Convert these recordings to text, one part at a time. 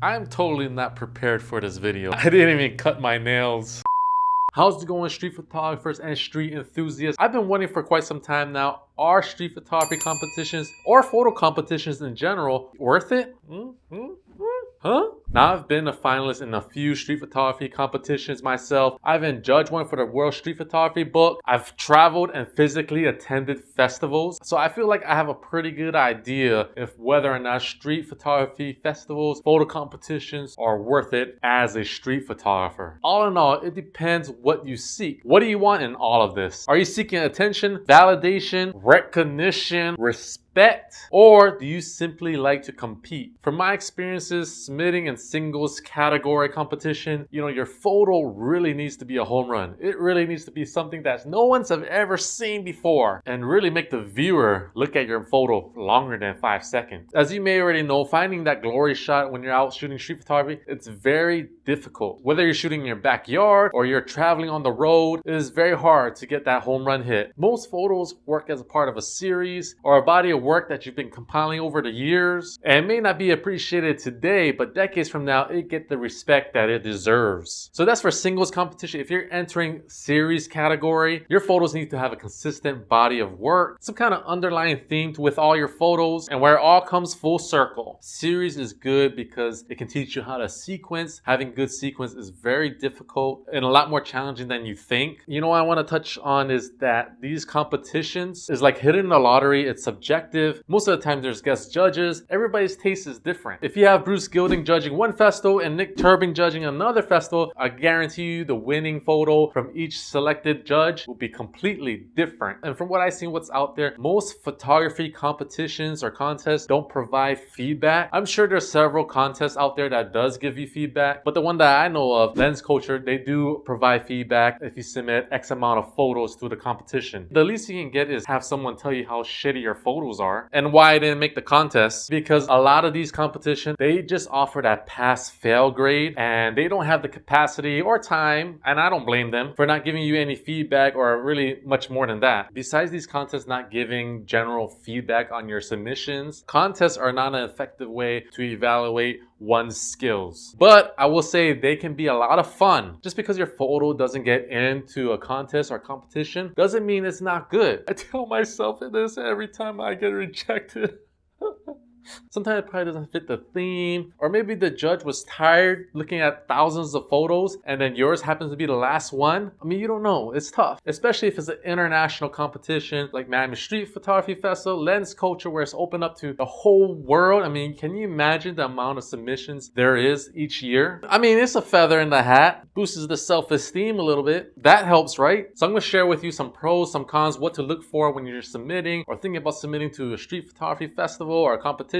I'm totally not prepared for this video. I didn't even cut my nails. How's it going, street photographers and street enthusiasts? I've been wondering for quite some time now, are street photography competitions or photo competitions in general worth it? Huh? Now, I've been a finalist in a few street photography competitions myself. I've been judged one for the World Street Photography book. I've traveled and physically attended festivals. So I feel like I have a pretty good idea if whether or not street photography festivals, photo competitions are worth it as a street photographer. All in all, it depends what you seek. What do you want in all of this? Are you seeking attention, validation, recognition, respect, or do you simply like to compete? From my experiences submitting in singles category competition, your photo really needs to be a home run. It really needs to be something that no one's have ever seen before and really make the viewer look at your photo longer than 5 seconds. As you may already know, finding that glory shot when you're out shooting street photography, it's very difficult. Whether you're shooting in your backyard or you're traveling on the road, it is very hard to get that home run hit. Most photos work as a part of a series or a body of work that you've been compiling over the years, and it may not be appreciated today, but decades from now, it gets the respect that it deserves. So that's for singles competition. If you're entering series category, your photos need to have a consistent body of work, some kind of underlying theme with all your photos, and where it all comes full circle. Series is good because it can teach you how to sequence. Having good sequence is very difficult and a lot more challenging than you think. What I want to touch on is that these competitions is like hitting the lottery. It's subjective. Most of the time there's guest judges. Everybody's taste is different. If you have Bruce Gilding judging one festival and Nick Turbin judging another festival, I guarantee you the winning photo from each selected judge will be completely different. And from what I've seen, what's out there, most photography competitions or contests don't provide feedback. I'm sure there's several contests out there that does give you feedback, but the one that I know of, Lensculture, they do provide feedback if you submit X amount of photos to the competition. The least you can get is have someone tell you how shitty your photos are and why I didn't make the contest, because a lot of these competitions, they just offer that pass-fail grade and they don't have the capacity or time, and I don't blame them for not giving you any feedback or really much more than that. Besides these contests not giving general feedback on your submissions, contests are not an effective way to evaluate one's skills. But I will say they can be a lot of fun. Just because your photo doesn't get into a contest or competition doesn't mean it's not good. I tell myself this every time I get rejected. Sometimes it probably doesn't fit the theme, or maybe the judge was tired looking at thousands of photos and then yours happens to be the last one. You don't know. It's tough, especially if it's an international competition like Miami Street Photography Festival, Lensculture, where it's open up to the whole world. Can you imagine the amount of submissions there is each year? It's a feather in the hat, boosts the self-esteem a little bit. That helps, right? So I'm going to share with you some pros, some cons, what to look for when you're submitting or thinking about submitting to a street photography festival or a competition,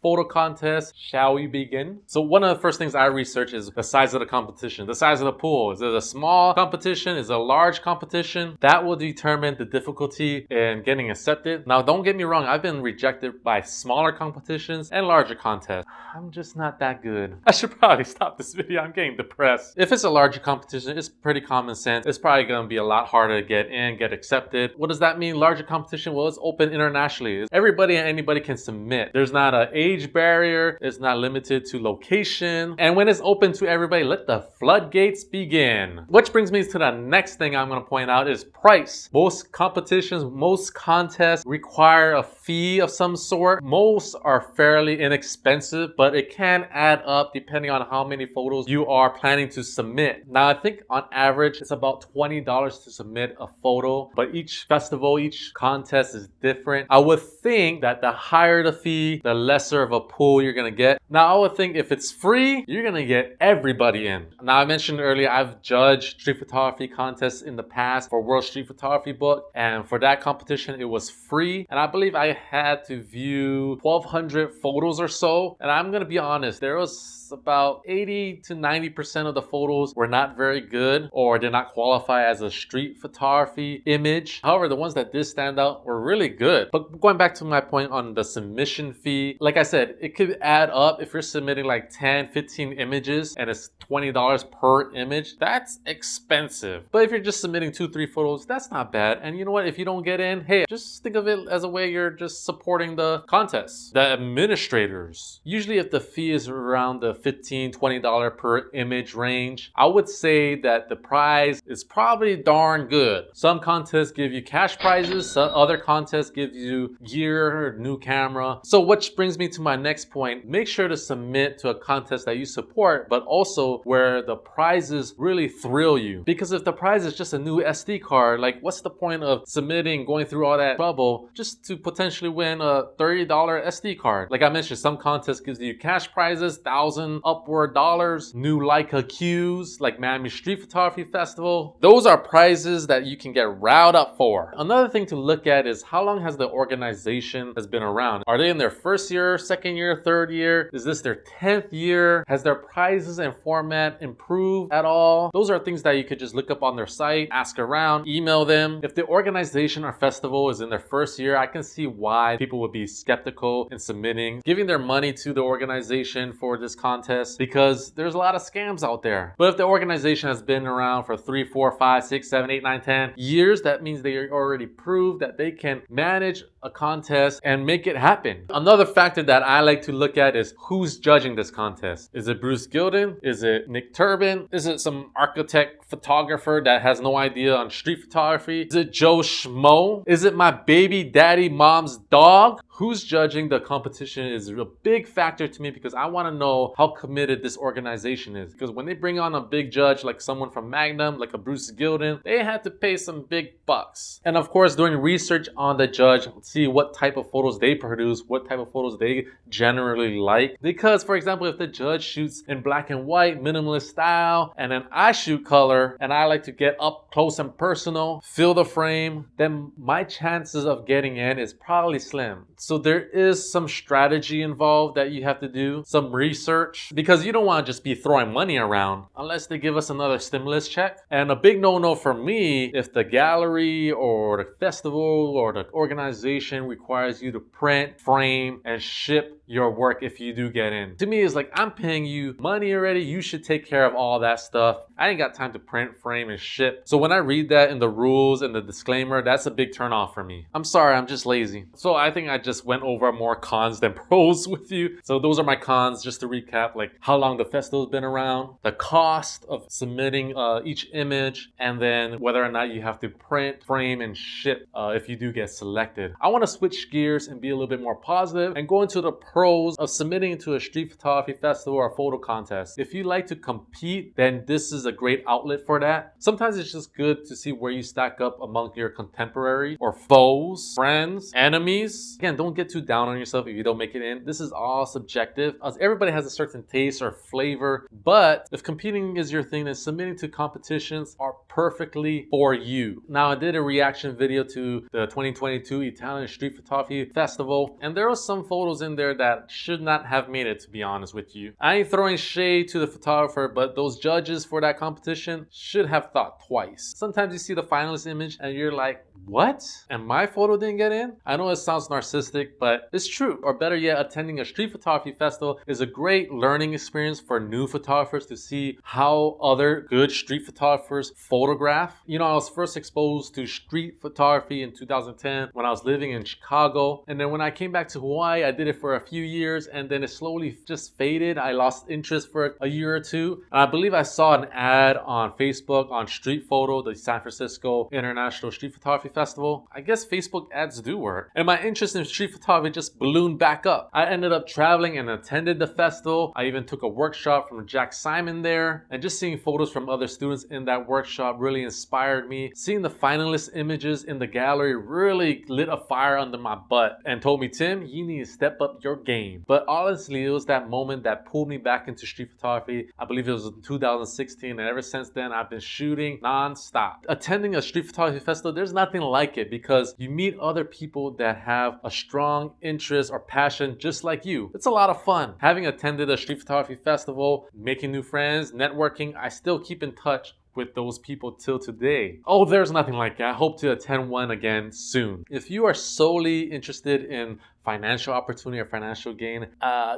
photo contest. Shall we begin? So one of the first things I research is the size of the competition, the size of the pool. Is it a small competition? Is it a large competition? That will determine the difficulty in getting accepted. Now, don't get me wrong. I've been rejected by smaller competitions and larger contests. I'm just not that good. I should probably stop this video. I'm getting depressed. If it's a larger competition, it's pretty common sense. It's probably going to be a lot harder to get in, get accepted. What does that mean? Larger competition? Well, it's open internationally. Everybody and anybody can submit. There's not an age barrier. It's not limited to location. And when it's open to everybody, let the floodgates begin. Which brings me to the next thing I'm going to point out is price. Most competitions, most contests require a fee of some sort. Most are fairly inexpensive, but it can add up depending on how many photos you are planning to submit. Now, I think on average, it's about $20 to submit a photo, but each festival, each contest is different. I would think that the higher the fee, the lesser of a pool you're gonna get. Now, I would think if it's free, you're gonna get everybody in. Now, I mentioned earlier, I've judged street photography contests in the past for World Street Photography book, and for that competition, it was free. And I believe I had to view 1,200 photos or so. And I'm gonna be honest, there was about 80 to 90% of the photos were not very good or did not qualify as a street photography image. However, the ones that did stand out were really good. But going back to my point on the submission fee, like I said, it could add up up if you're submitting like 10, 15 images and it's $20 per image. That's expensive. But if you're just submitting 2, 3 photos, that's not bad. And you know what? If you don't get in, hey, just think of it as a way you're just supporting the contest. The administrators, usually if the fee is around the $15, $20 per image range, I would say that the prize is probably darn good. Some contests give you cash prizes, some other contests give you gear, new camera. So which brings me to my next point. Make sure to submit to a contest that you support, but also where the prizes really thrill you. Because if the prize is just a new SD card, like what's the point of submitting, going through all that trouble just to potentially win a $30 SD card? Like I mentioned, some contests gives you cash prizes, $1,000 upward dollars, new Leica Qs, like Miami Street Photography Festival. Those are prizes that you can get riled up for. Another thing to look at is how long has the organization has been around? Are they in their first year, second year, third year? Is this their 10th year? Has their prizes and format improved at all? Those are things that you could just look up on their site, ask around, email them. If the organization or festival is in their first year, I can see why people would be skeptical in submitting, giving their money to the organization for this contest, because there's a lot of scams out there. But if the organization has been around for 3, 4, 5, 6, 7, 8, 9, 10 years, that means they already proved that they can manage a contest and make it happen. Another factor that I like to look at is who's judging this contest. Is it Bruce Gilden? Is it Nick Turbin? Is it some architect photographer that has no idea on street photography? Is it Joe Schmo? Is it my baby daddy mom's dog? Who's judging the competition is a big factor to me, because I want to know how committed this organization is. Because when they bring on a big judge like someone from Magnum, like a Bruce Gilden, they had to pay some big bucks. And of course, doing research on the judge, see what type of photos they produce, what type of photos they generally like. Because for example, if the judge shoots in black and white, minimalist style, and then I shoot color, and I like to get up close and personal, fill the frame, then my chances of getting in is probably slim. So there is some strategy involved that you have to do, some research, because you don't want to just be throwing money around unless they give us another stimulus check. And a big no-no for me, if the gallery or the festival or the organization requires you to print, frame, and ship your work if you do get in. To me, it's like, I'm paying you money already, you should take care of all that stuff. I ain't got time to print, frame, and ship. So when I read that in the rules and the disclaimer, that's a big turn off for me. I'm sorry, I'm just lazy. So I think I just went over more cons than pros with you. So those are my cons, just to recap, like how long the festival's been around, the cost of submitting each image, and then whether or not you have to print, frame, and ship if you do get selected. I want to switch gears and be a little bit more positive and go into the pros of submitting to a street photography festival or a photo contest. If you like to compete, then this is a great outlet for that. Sometimes it's just good to see where you stack up among your contemporary or foes, friends, enemies. Again, don't get too down on yourself if you don't make it in. This is all subjective, as everybody has a certain taste or flavor. But if competing is your thing, then submitting to competitions are perfectly for you. Now, I did a reaction video to the 2022 Italian Street Photography Festival, and there were some photos in there that should not have made it, to be honest with you. I ain't throwing shade to the photographer, but those judges for that competition should have thought twice. Sometimes you see the finalist image and you're like, what? And my photo didn't get in? I know it sounds narcissistic, but it's true. Or better yet, attending a street photography festival is a great learning experience for new photographers to see how other good street photographers photograph. You know, I was first exposed to street photography in 2010 when I was living in Chicago. And then when I came back to Hawaii, I did it for a few years, and then it slowly just faded. I lost interest for a year or two. And I believe I saw an ad on Facebook on Street Photo, the San Francisco International Street Photography Festival. I guess Facebook ads do work. And my interest in street photography just ballooned back up. I ended up traveling and attended the festival. I even took a workshop from Jack Simon there. And just seeing photos from other students in that workshop really inspired me. Seeing the finalist images in the gallery really lit a fire under my butt and told me, Tim, you need to step up your game. But honestly, it was that moment that pulled me back into street photography. I believe it was in 2016, and ever since then, I've been shooting non-stop. Attending a street photography festival, there's nothing like it, because you meet other people that have a strong interest or passion just like you. It's a lot of fun. Having attended a street photography festival, making new friends, networking, I still keep in touch with those people till today. Oh, there's nothing like it. I hope to attend one again soon. If you are solely interested in financial opportunity or financial gain,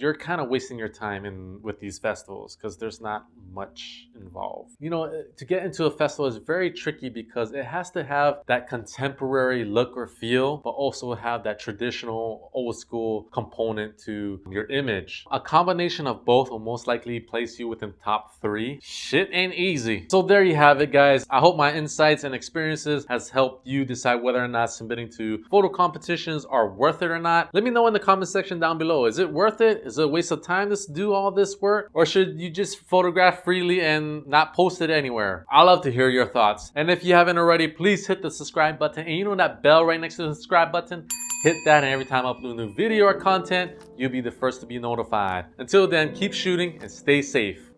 you're kind of wasting your time with these festivals because there's not much involved. You know, to get into a festival is very tricky because it has to have that contemporary look or feel, but also have that traditional old school component to your image. A combination of both will most likely place you within top 3. Shit ain't easy. So there you have it, guys. I hope my insights and experiences has helped you decide whether or not submitting to photo competitions are worth it or not. Let me know in the comment section down below. Is it worth it? Is it a waste of time to do all this work? Or should you just photograph freely and not post it anywhere? I love to hear your thoughts. And if you haven't already, please hit the subscribe button. And you know that bell right next to the subscribe button? Hit that, and every time I upload a new video or content, you'll be the first to be notified. Until then, keep shooting and stay safe.